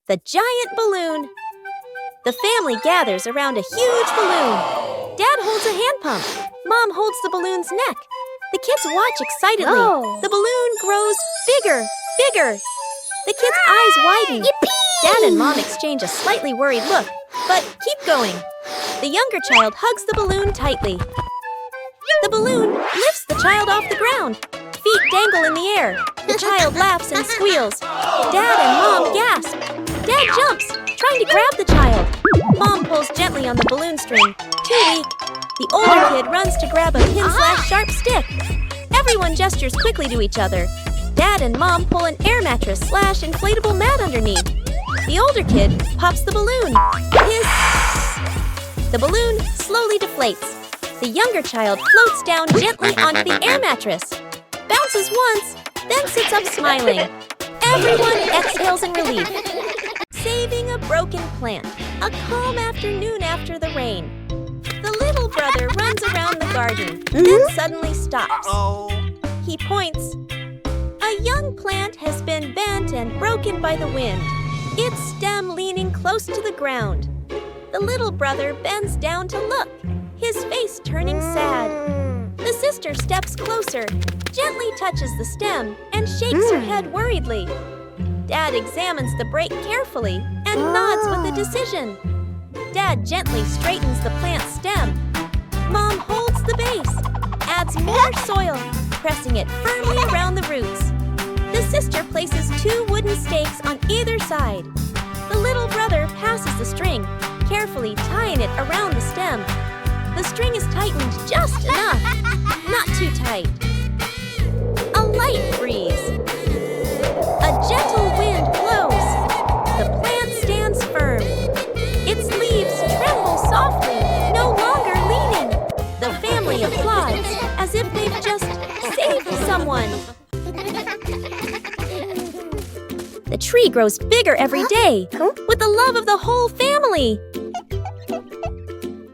the giant balloon. The family gathers around a huge balloon. Dad holds a hand pump. Mom holds the balloon's neck. The kids watch excitedly. Whoa. The balloon grows bigger, bigger. The kids' eyes widen. Yippee! Dad and Mom exchange a slightly worried look, but keep going. The younger child hugs the balloon tightly. The balloon lifts the child off the ground. Feet dangle in the air. The child laughs and squeals. Dad and Mom gasp. Dad jumps, trying to grab the child. Mom pulls gently on the balloon string. Too weak. The older kid runs to grab a pin/sharp stick. Everyone gestures quickly to each other. Dad and Mom pull an air mattress/inflatable mat underneath. The older kid pops the balloon. Hiss! The balloon slowly deflates. The younger child floats down gently onto the air mattress. Bounces once, then sits up smiling. Everyone exhales in relief. Saving a broken plant. A calm afternoon after the rain. The little brother runs around the garden, then suddenly stops. He points. A young plant has been bent and broken by the wind, its stem leaning close to the ground. The little brother bends down to look, his face turning sad. The sister steps closer, gently touches the stem, and shakes her head worriedly. Dad examines the break carefully and nods with a decision. Dad gently straightens the plant's stem. Mom holds the base, adds more soil, pressing it firmly around the roots. The sister places 2 wooden stakes on either side. The little brother passes the string, carefully tying it around the stem. The string is tightened just enough, not too tight. A light breeze. A gentle wind blows. The plant stands firm. Its leaves tremble softly, no longer leaning. The family applauds as if they've just saved someone. The tree grows bigger every day, with the love of the whole family.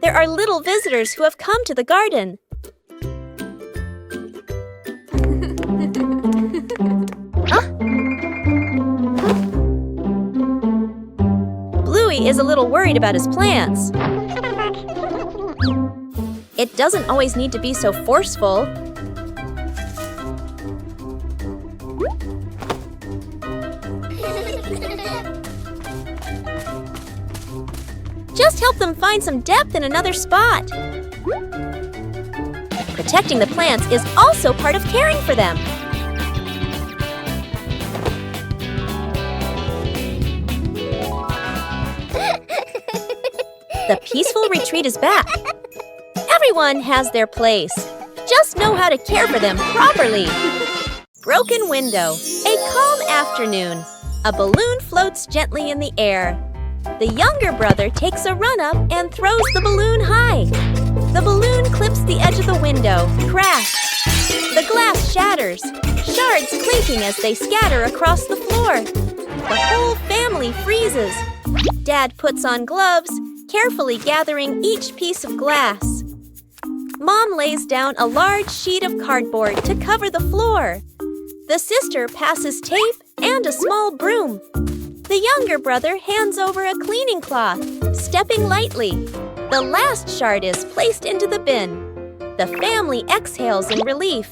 There are little visitors who have come to the garden. Bluey is a little worried about his plants. It doesn't always need to be so forceful. Just help them find some depth in another spot. Protecting the plants is also part of caring for them. The peaceful retreat is back. Everyone has their place. Just know how to care for them properly. Broken window. A calm afternoon. A balloon floats gently in the air. The younger brother takes a run up and throws the balloon high. The balloon clips the edge of the window. Crash! The glass shatters, shards clinking as they scatter across the floor. The whole family freezes. Dad puts on gloves, carefully gathering each piece of glass. Mom lays down a large sheet of cardboard to cover the floor. The sister passes tape and a small broom. The younger brother hands over a cleaning cloth, stepping lightly. The last shard is placed into the bin. The family exhales in relief.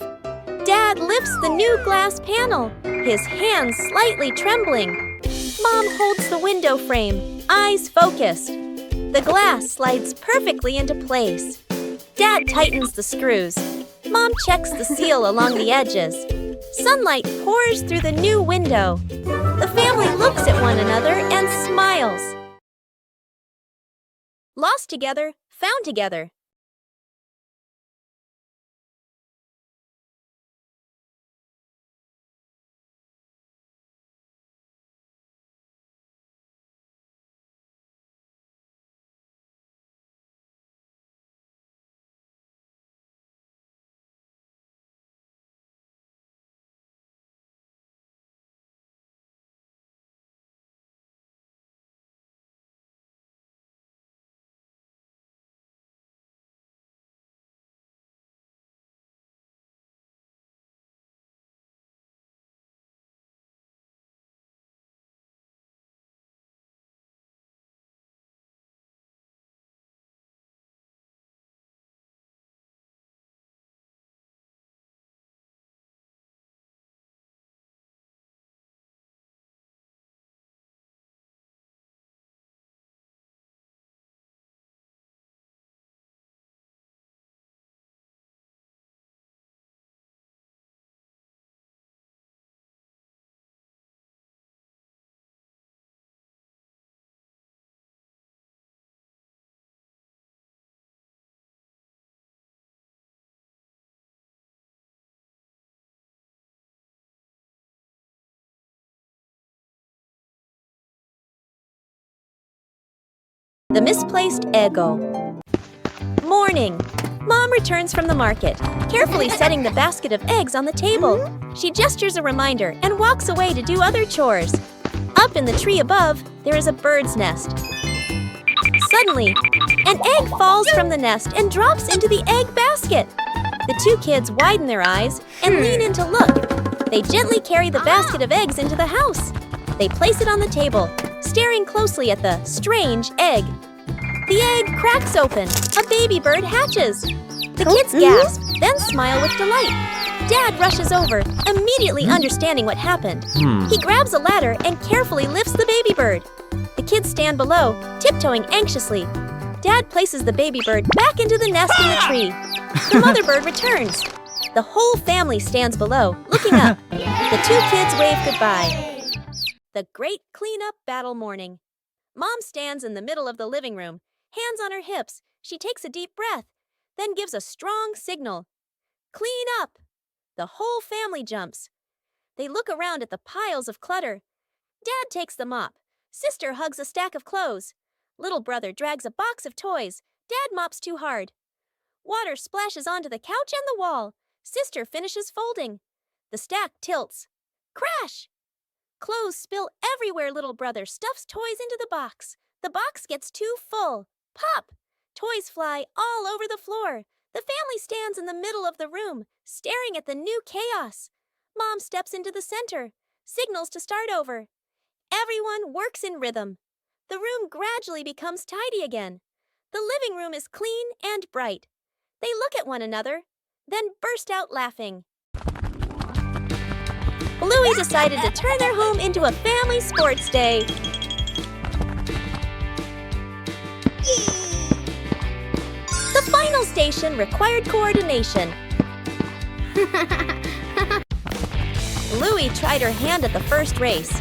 Dad lifts the new glass panel, his hands slightly trembling. Mom holds the window frame, eyes focused. The glass slides perfectly into place. Dad tightens the screws. Mom checks the seal along the edges. Sunlight pours through the new window. The family looks at one another and smiles. Lost together, found together. The misplaced ego. Morning. Mom returns from the market, carefully setting the basket of eggs on the table. She gestures a reminder and walks away to do other chores. Up in the tree above, there is a bird's nest. Suddenly, an egg falls from the nest and drops into the egg basket. The two kids widen their eyes and lean in to look. They gently carry the basket of eggs into the house. They place it on the table, staring closely at the strange egg. The egg cracks open. A baby bird hatches. The kids gasp, then smile with delight. Dad rushes over, immediately understanding what happened. He grabs a ladder and carefully lifts the baby bird. The kids stand below, tiptoeing anxiously. Dad places the baby bird back into the nest in the tree. The mother bird returns. The whole family stands below, looking up. The two kids wave goodbye. The great cleanup battle morning. Mom stands in the middle of the living room, hands on her hips. She takes a deep breath, then gives a strong signal. Clean up! The whole family jumps. They look around at the piles of clutter. Dad takes the mop. Sister hugs a stack of clothes. Little brother drags a box of toys. Dad mops too hard. Water splashes onto the couch and the wall. Sister finishes folding. The stack tilts. Crash! Clothes spill everywhere. Little brother stuffs toys into the box. The box gets too full. Pop! Toys fly all over the floor. The family stands in the middle of the room, staring at the new chaos. Mom steps into the center, signals to start over. Everyone works in rhythm. The room gradually becomes tidy again. The living room is clean and bright. They look at one another, then burst out laughing. Bluey decided to turn their home into a family sports day. The final station required coordination. Bluey tried her hand at the first race.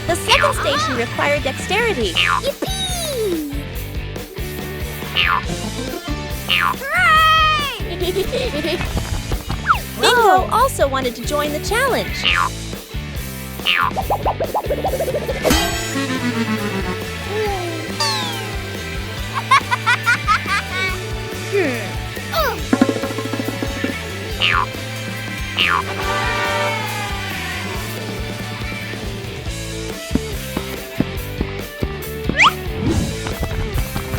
The second station required dexterity. Yippee! Bingo also wanted to join the challenge.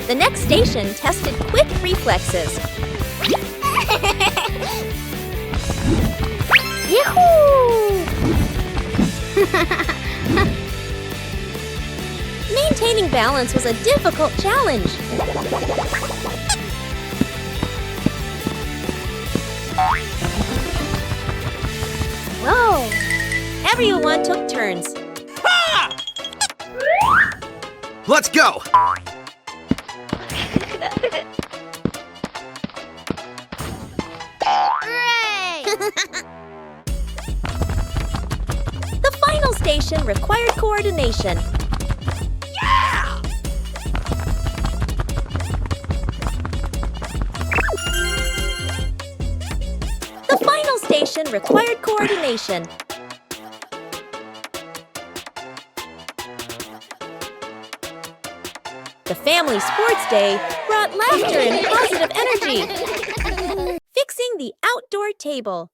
The next station tested quick reflexes. Yahoo! Maintaining balance was a difficult challenge. Whoa! Everyone took turns. Ha! Let's go! The final station required coordination. Yeah! The final station required coordination. The family sports day brought laughter and positive energy. Fixing the outdoor table.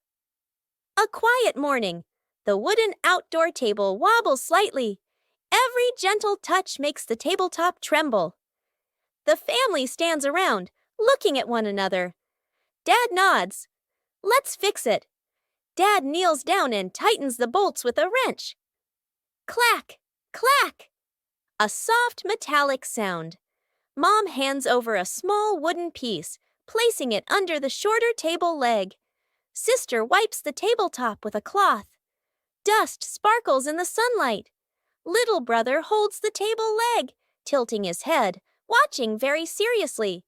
A quiet morning. The wooden outdoor table wobbles slightly. Every gentle touch makes the tabletop tremble. The family stands around, looking at one another. Dad nods. Let's fix it. Dad kneels down and tightens the bolts with a wrench. Clack, clack. A soft metallic sound. Mom hands over a small wooden piece, placing it under the shorter table leg. Sister wipes the tabletop with a cloth. Dust sparkles in the sunlight. Little brother holds the table leg, tilting his head, watching very seriously.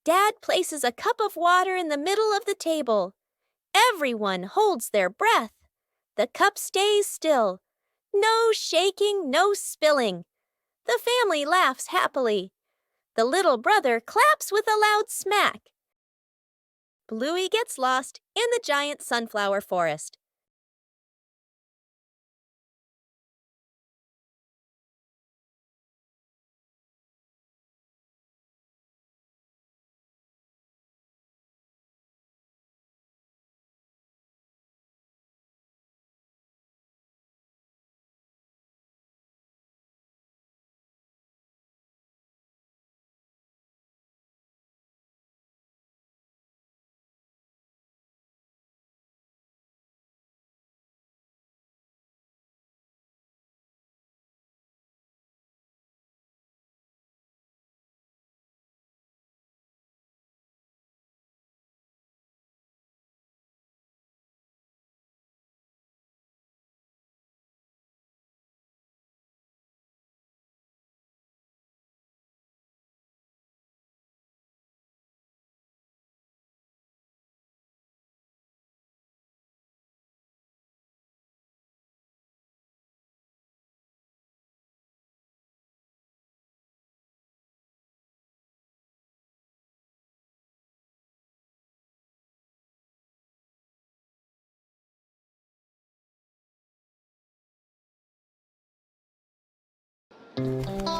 Dad places a cup of water in the middle of the table. Everyone holds their breath. The cup stays still. No shaking, no spilling. The family laughs happily. The little brother claps with a loud smack. Bluey gets lost in the giant sunflower forest.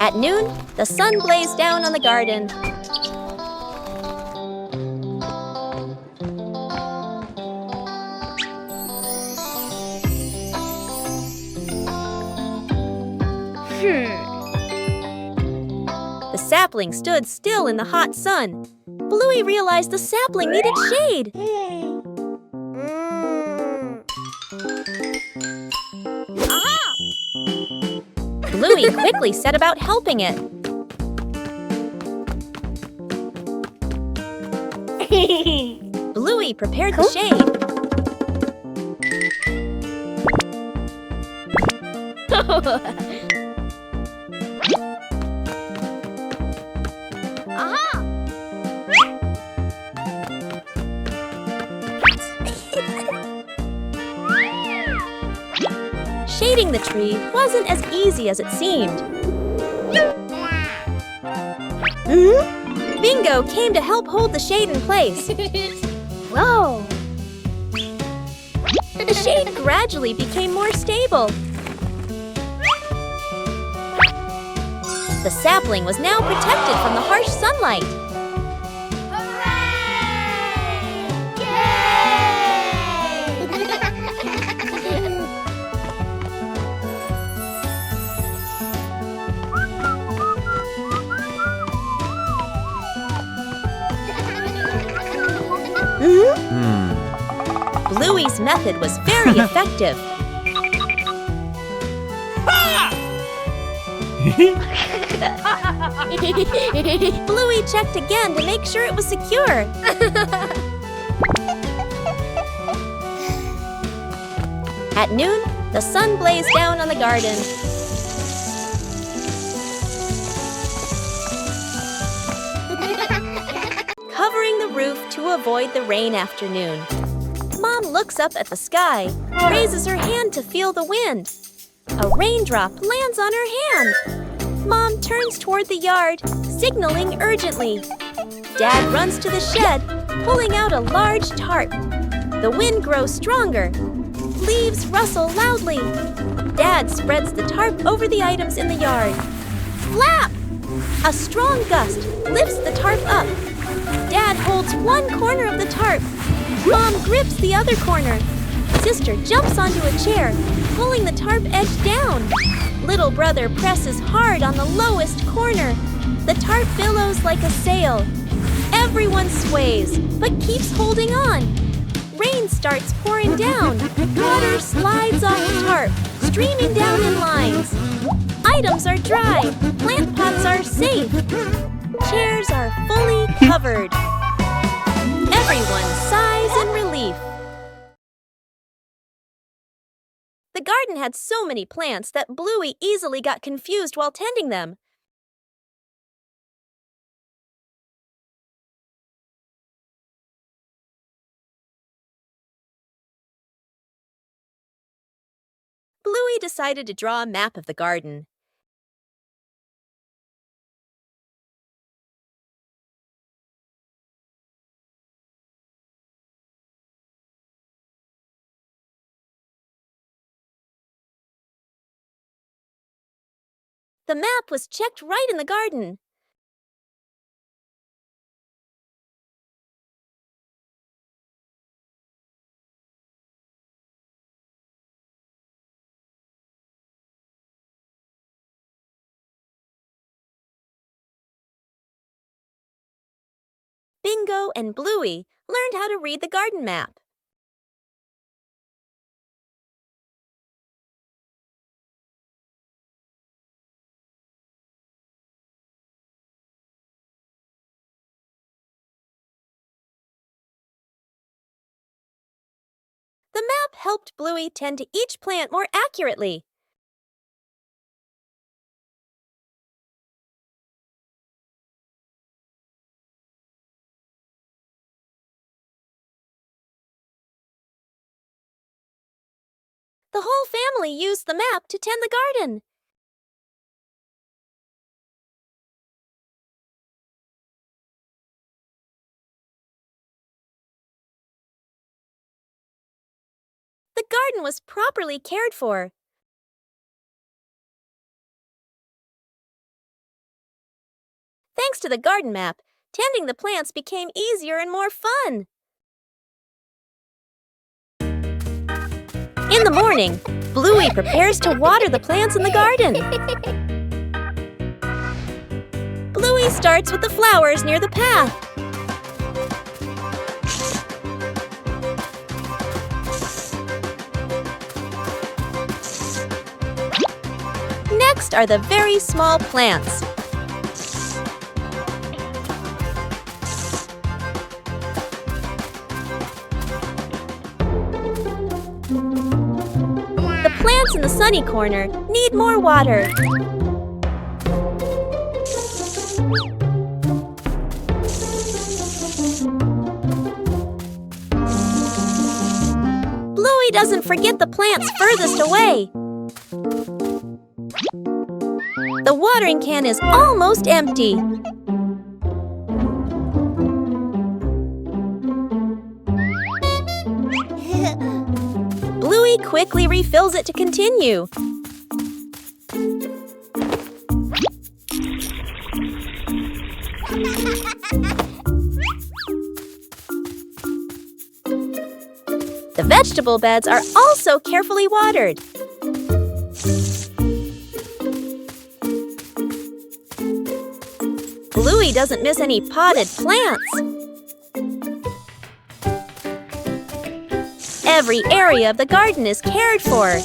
At noon, the sun blazed down on the garden. The sapling stood still in the hot sun. Bluey realized the sapling needed shade. Bluey quickly set about helping it. Bluey prepared the shade. Shading the tree wasn't as easy as it seemed. Bingo came to help hold the shade in place. Whoa! The shade gradually became more stable. The sapling was now protected from the harsh sunlight. Bluey's method was very effective. Bluey checked again to make sure it was secure. At noon, the sun blazed down on the garden. Covering the roof to avoid the rain afternoon. Mom looks up at the sky, raises her hand to feel the wind. A raindrop lands on her hand. Mom turns toward the yard, signaling urgently. Dad runs to the shed, pulling out a large tarp. The wind grows stronger. Leaves rustle loudly. Dad spreads the tarp over the items in the yard. Flap! A strong gust lifts the tarp up. Dad holds one corner of the tarp. Mom grips the other corner. Sister jumps onto a chair, pulling the tarp edge down. Little brother presses hard on the lowest corner. The tarp billows like a sail. Everyone sways, but keeps holding on. Rain starts pouring down. Water slides off the tarp, streaming down in lines. Items are dry. Plant pots are safe. Chairs are fully covered. Everyone sighs in relief. The garden had so many plants that Bluey easily got confused while tending them. decided to draw a map of the garden. The map was checked right in the garden. Bingo and Bluey learned how to read the garden map. The map helped Bluey tend to each plant more accurately. The whole family used the map to tend the garden. The garden was properly cared for. Thanks to the garden map, tending the plants became easier and more fun. In the morning, Bluey prepares to water the plants in the garden. Bluey starts with the flowers near the path. Next are the very small plants. The plants in the sunny corner need more water. Bluey doesn't forget the plants furthest away. The watering can is almost empty. Bluey quickly refills it to continue. The vegetable beds are also carefully watered. Bluey doesn't miss any potted plants. Every area of the garden is cared for.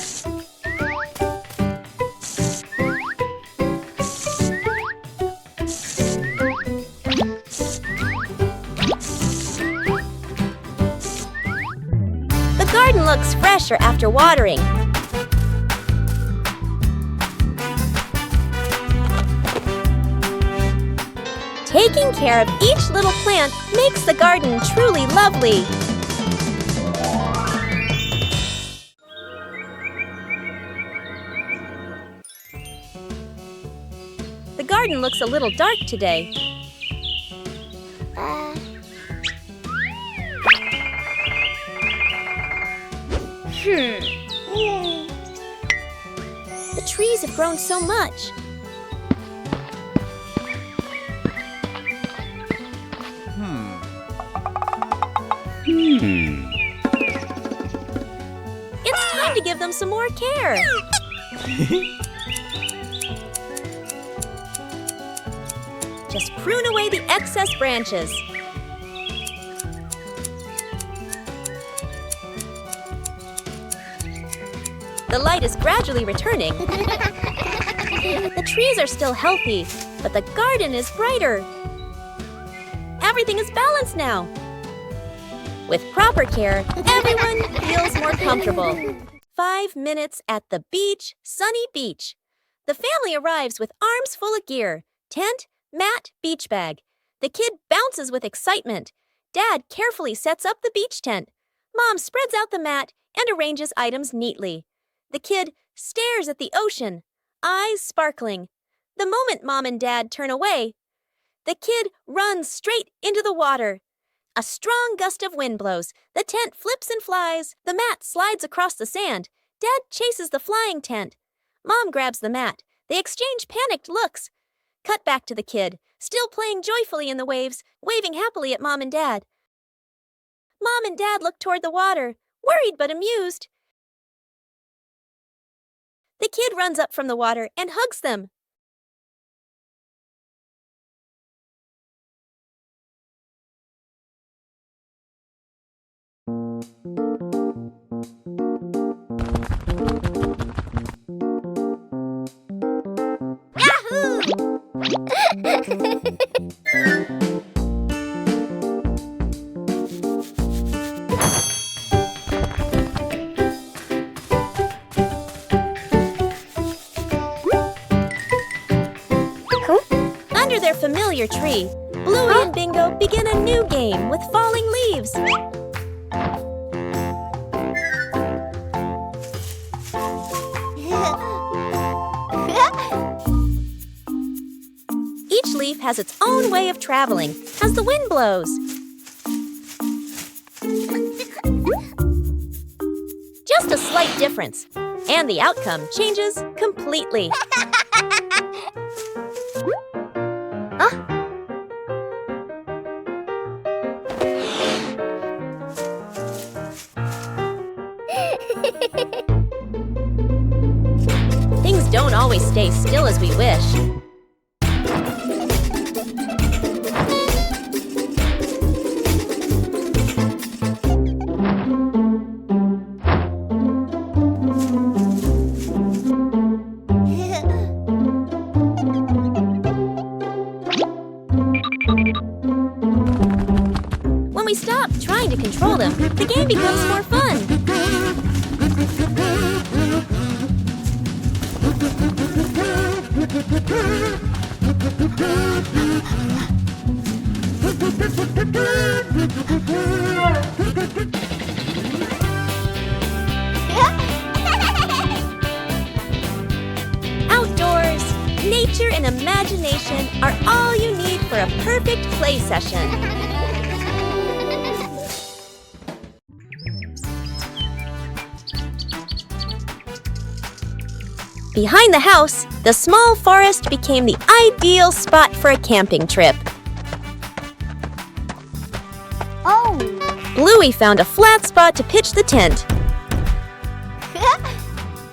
The garden looks fresher after watering. Taking care of each little plant makes the garden truly lovely. The garden looks a little dark today. The trees have grown so much. It's time to give them some more care. Just prune away the excess branches. The light is gradually returning. The trees are still healthy, but the garden is brighter. Everything is balanced now. With proper care, everyone feels more comfortable. 5 minutes at the beach, sunny beach. The family arrives with arms full of gear. Tent, mat, beach bag. The kid bounces with excitement. Dad carefully sets up the beach tent. Mom spreads out the mat and arranges items neatly. The kid stares at the ocean, eyes sparkling. The moment Mom and Dad turn away, the kid runs straight into the water. A strong gust of wind blows. The tent flips and flies. The mat slides across the sand. Dad chases the flying tent. Mom grabs the mat. They exchange panicked looks. Cut back to the kid, still playing joyfully in the waves, waving happily at Mom and Dad. Mom and Dad look toward the water, worried but amused. The kid runs up from the water and hugs them. Under their familiar tree, Bluey and Bingo begin a new game with falling leaves. Each leaf has its own way of traveling as the wind blows. Just a slight difference, and the outcome changes completely. Things don't always stay still as we wish. When we stop trying to control them, the game becomes more fun. Outdoors, nature and imagination are all you need for a perfect play session. Behind the house, the small forest became the ideal spot for a camping trip. Oh! Bluey found a flat spot to pitch the tent.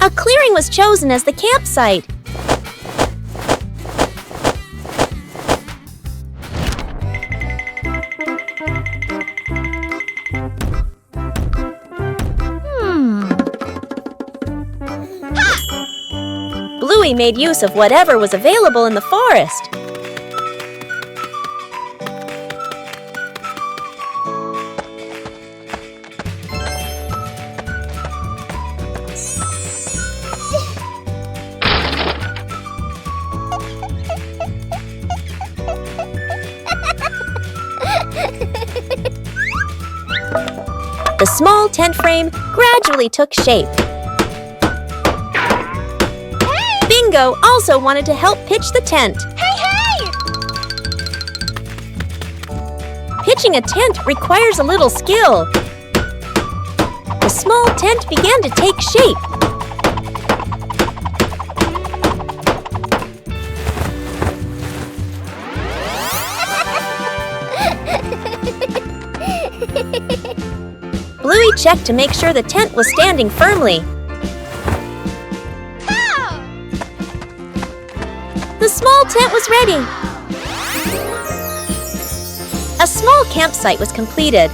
A clearing was chosen as the campsite. Bluey made use of whatever was available in the forest. The small tent frame gradually took shape. Bingo also wanted to help pitch the tent. Hey! Pitching a tent requires a little skill. The small tent began to take shape. Bluey checked to make sure the tent was standing firmly. The small tent was ready. A small campsite was completed.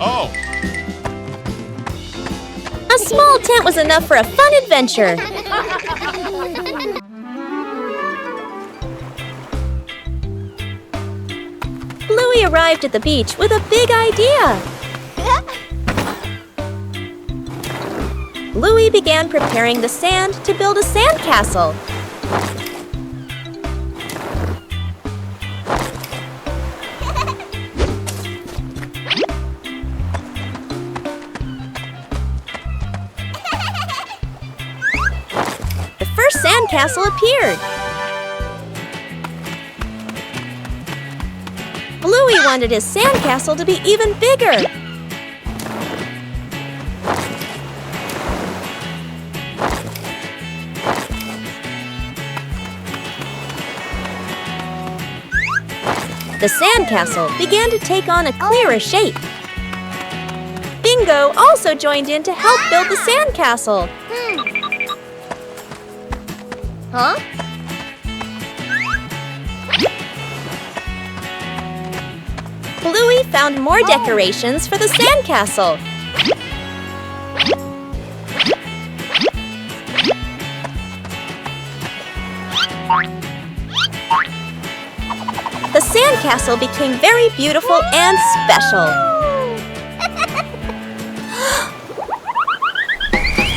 Oh! A small tent was enough for a fun adventure. Bluey arrived at the beach with a big idea. Bluey began preparing the sand to build a sandcastle. sandcastle appeared. Bluey wanted his sandcastle to be even bigger. The sandcastle began to take on a clearer shape. Bingo also joined in to help build the sandcastle. Huh? Bluey found more decorations for the sandcastle. The sandcastle became very beautiful and special.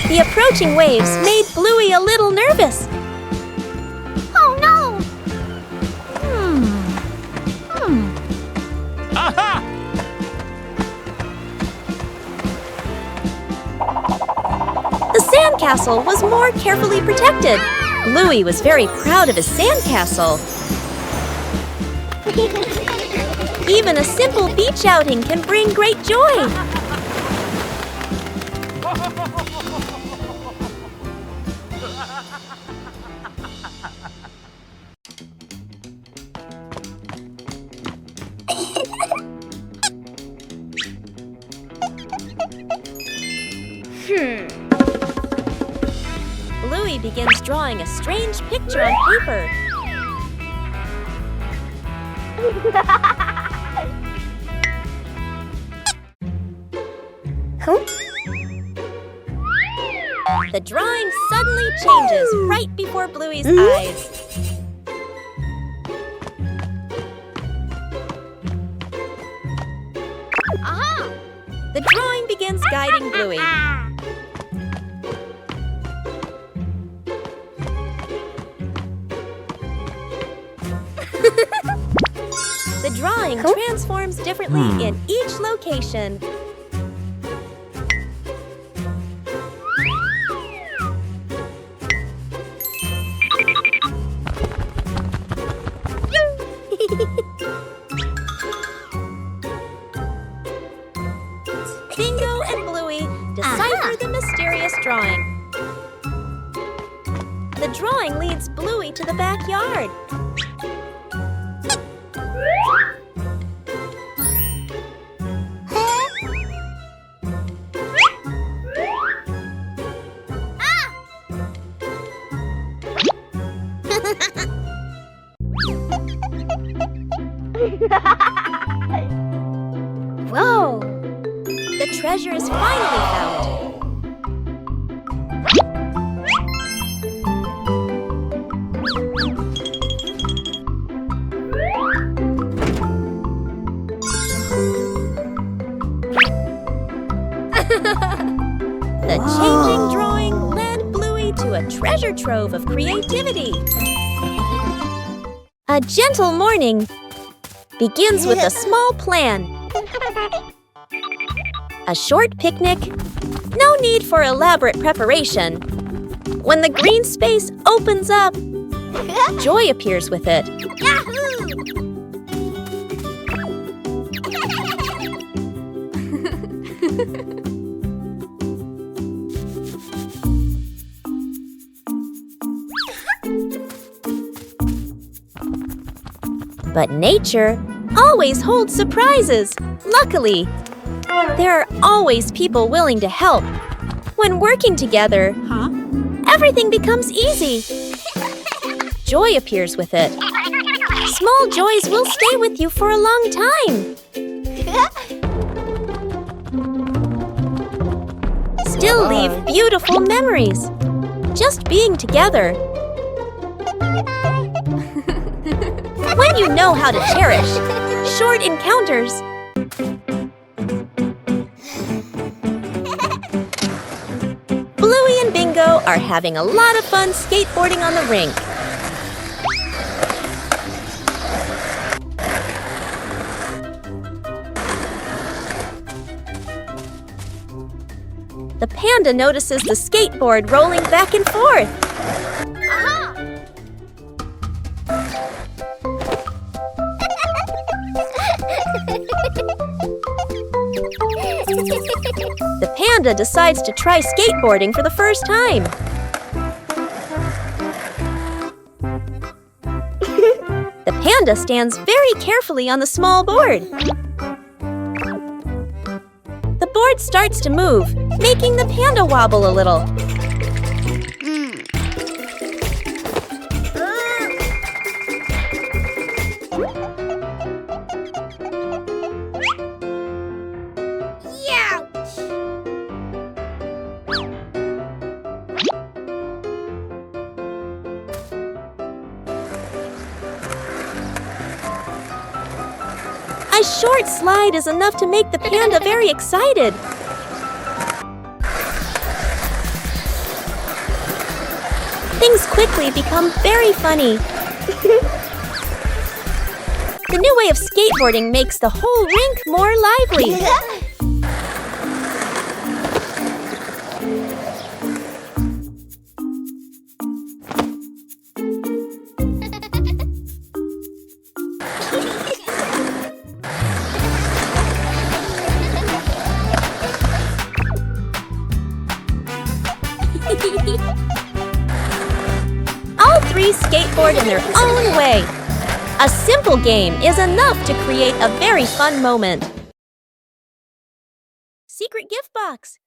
The approaching waves made Bluey a little nervous. Oh no! Aha! The sandcastle was more carefully protected. Bluey was very proud of his sandcastle. Even a simple beach outing can bring great joy. Bluey begins drawing a strange picture on paper. The drawing suddenly changes right before Bluey's eyes. Aha! The drawing begins guiding Bluey. The drawing transforms differently in each location. Bingo and Bluey decipher the mysterious drawing. The drawing leads Bluey to the backyard. Whoa! The treasure is finally found. The changing drawing led Bluey to a treasure trove of creativity. A gentle morning begins with a small plan. A short picnic, no need for elaborate preparation. When the green space opens up, joy appears with it. But nature always holds surprises, luckily. There are always people willing to help. When working together, everything becomes easy. Joy appears with it. Small joys will stay with you for a long time. Still leave beautiful memories. Just being together. When you know how to cherish short encounters. Bluey and Bingo are having a lot of fun skateboarding on the rink. The panda notices the skateboard rolling back and forth. Aha! panda decides to try skateboarding for the first time. The panda stands very carefully on the small board. The board starts to move, making the panda wobble a little. A short slide is enough to make the panda very excited. Things quickly become very funny. The new way of skateboarding makes the whole rink more lively. All three skateboard in their own way. A simple game is enough to create a very fun moment. Secret gift box.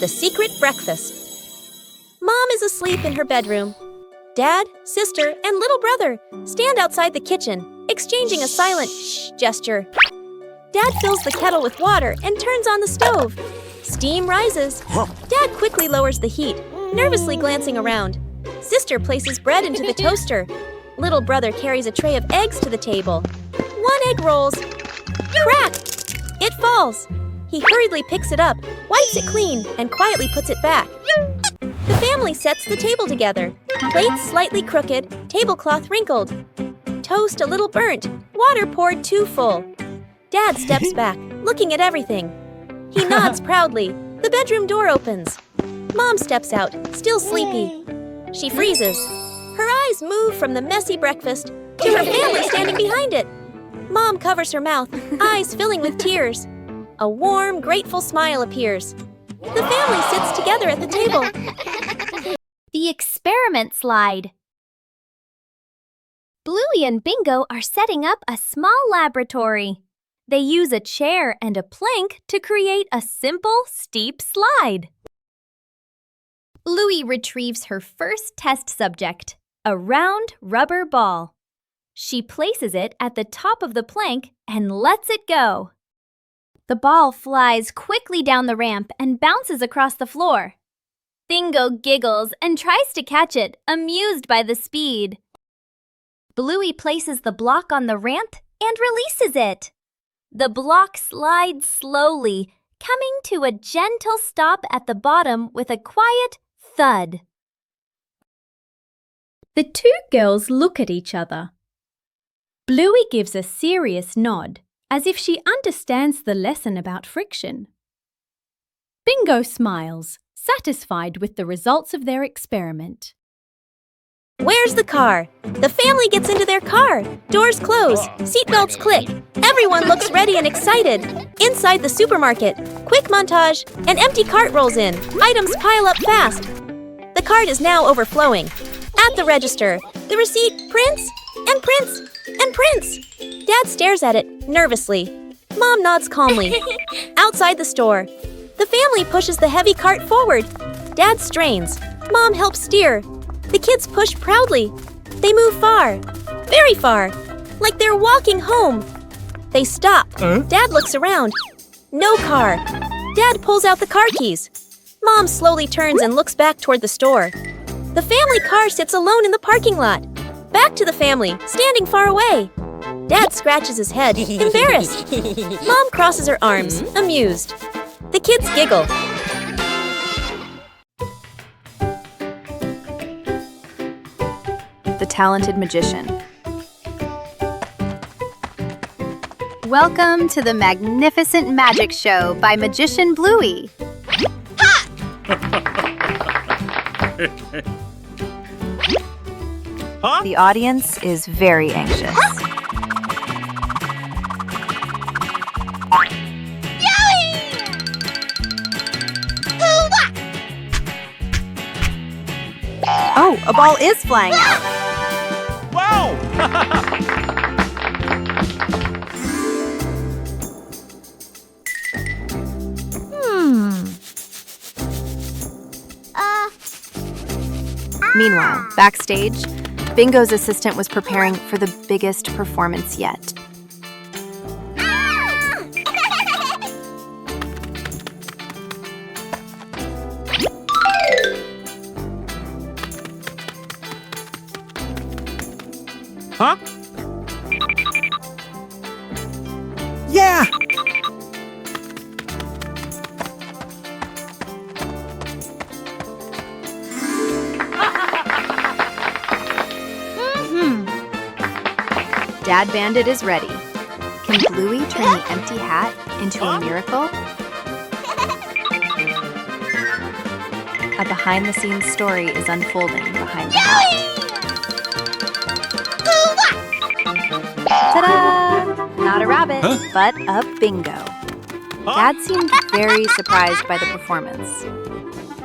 The secret breakfast. Mom is asleep in her bedroom. Dad, sister, and little brother stand outside the kitchen, exchanging a silent shh gesture. Dad fills the kettle with water and turns on the stove. Steam rises. Dad quickly lowers the heat, nervously glancing around. Sister places bread into the toaster. Little brother carries a tray of eggs to the table. One egg rolls. Crack! It falls. He hurriedly picks it up, wipes it clean, and quietly puts it back. The family sets the table together. Plates slightly crooked, tablecloth wrinkled. Toast a little burnt, water poured too full. Dad steps back, looking at everything. He nods proudly. The bedroom door opens. Mom steps out, still sleepy. She freezes. Her eyes move from the messy breakfast to her family standing behind it. Mom covers her mouth, eyes filling with tears. A warm, grateful smile appears. The family sits together at the table. The experiment slide. Bluey and Bingo are setting up a small laboratory. They use a chair and a plank to create a simple, steep slide. Bluey retrieves her first test subject, a round rubber ball. She places it at the top of the plank and lets it go. The ball flies quickly down the ramp and bounces across the floor. Bingo giggles and tries to catch it, amused by the speed. Bluey places the block on the ramp and releases it. The block slides slowly, coming to a gentle stop at the bottom with a quiet thud. The two girls look at each other. Bluey gives a serious nod, as if she understands the lesson about friction. Bingo smiles, satisfied with the results of their experiment. Where's the car? The family gets into their car. Doors close. Seatbelts click. Everyone looks ready and excited. Inside the supermarket, quick montage. An empty cart rolls in. Items pile up fast. The cart is now overflowing. At the register, the receipt prints and prints and prints. Dad stares at it nervously. Mom nods calmly. Outside the store, the family pushes the heavy cart forward. Dad strains. Mom helps steer. The kids push proudly. They move far, very far, like they're walking home. They stop. Dad looks around. No car. Dad pulls out the car keys. Mom slowly turns and looks back toward the store. The family car sits alone in the parking lot. Back to the family, standing far away. Dad scratches his head, embarrassed. Mom crosses her arms, amused. The kids giggle. The Talented Magician. Welcome to the magnificent magic show by Magician Bluey. The audience is very anxious. Oh, a ball is flying out. Wow! Meanwhile, backstage, Bingo's assistant was preparing for the biggest performance yet. Huh? Yeah! Dad Bandit is ready. Can Bluey turn the empty hat into a miracle? A behind-the-scenes story is unfolding behind the hat. Ta-da! Not a rabbit, but a bingo. Dad seemed very surprised by the performance.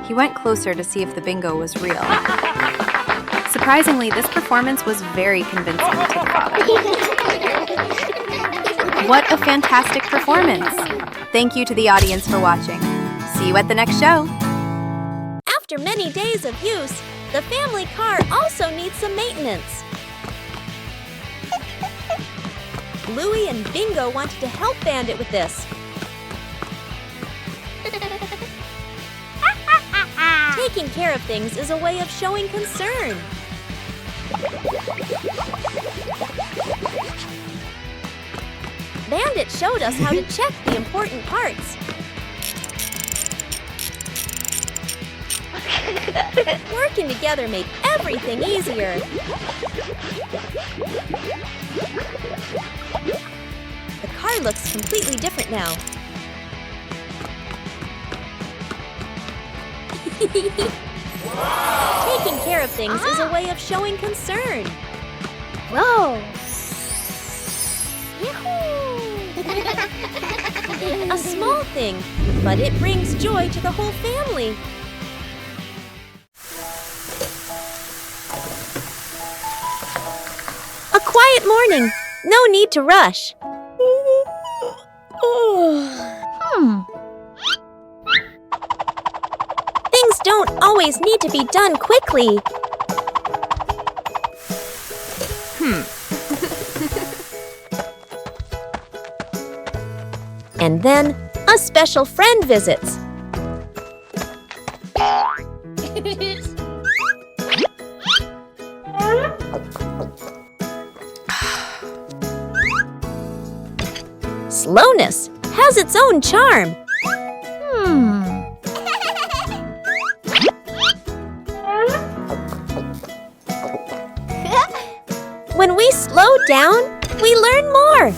He went closer to see if the bingo was real. Surprisingly, this performance was very convincing to the father. What a fantastic performance! Thank you to the audience for watching. See you at the next show. After many days of use, the family car also needs some maintenance. Bluey and Bingo wanted to help Bandit with this. Taking care of things is a way of showing concern. Bandit showed us how to check the important parts. Working together made everything easier. The car looks completely different now. Taking care of things is a way of showing concern. Whoa! A small thing, but it brings joy to the whole family. A quiet morning. No need to rush. Things don't always need to be done quickly. And then, a special friend visits. Slowness has its own charm. When we slow down, we learn more.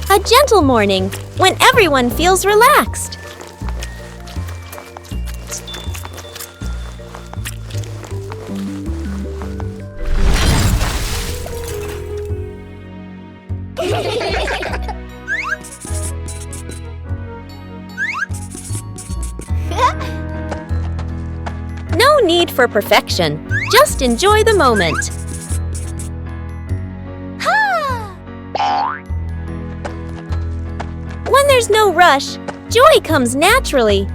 A A gentle morning when everyone feels relaxed. No need for perfection. Just enjoy the moment. When there's no rush, joy comes naturally.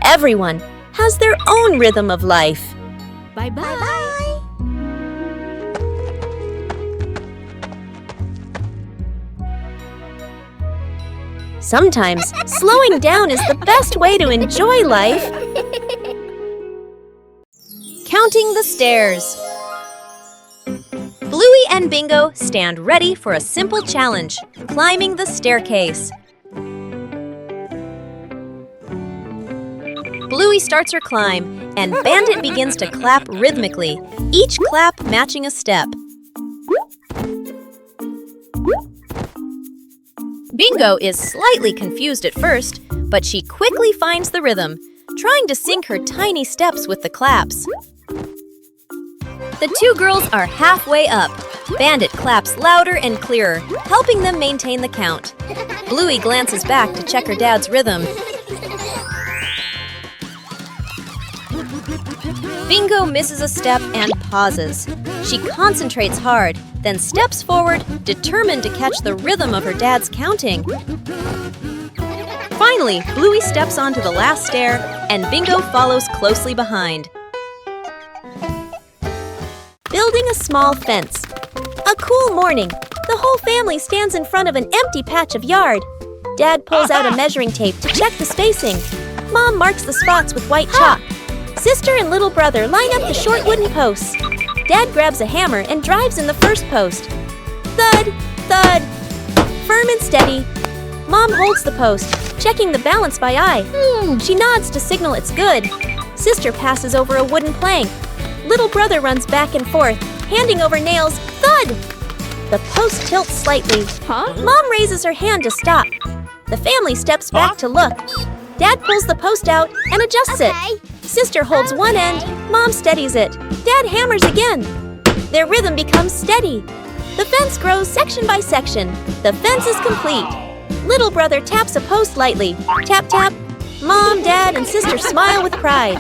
Everyone has their own rhythm of life. Bye-bye. Sometimes slowing down is the best way to enjoy life. Counting the stairs. Bluey and Bingo stand ready for a simple challenge, climbing the staircase. Bluey starts her climb, and Bandit begins to clap rhythmically, each clap matching a step. Bingo is slightly confused at first, but she quickly finds the rhythm, trying to sync her tiny steps with the claps. The two girls are halfway up. Bandit claps louder and clearer, helping them maintain the count. Bluey glances back to check her dad's rhythm. Bingo misses a step and pauses. She concentrates hard, then steps forward, determined to catch the rhythm of her dad's counting. Finally, Bluey steps onto the last stair, and Bingo follows closely behind. Building a small fence. A cool morning. The whole family stands in front of an empty patch of yard. Dad pulls out a measuring tape to check the spacing. Mom marks the spots with white chalk. Sister and little brother line up the short wooden posts. Dad grabs a hammer and drives in the first post. Thud! Thud! Firm and steady. Mom holds the post, checking the balance by eye. She nods to signal it's good. Sister passes over a wooden plank. Little brother runs back and forth, handing over nails. Thud! The post tilts slightly. Mom raises her hand to stop. The family steps back to look. Dad pulls the post out and adjusts it. Sister holds one end, Mom steadies it. Dad hammers again. Their rhythm becomes steady. The fence grows section by section. The fence is complete. Little brother taps a post lightly. Tap, tap. Mom, Dad, and Sister smile with pride.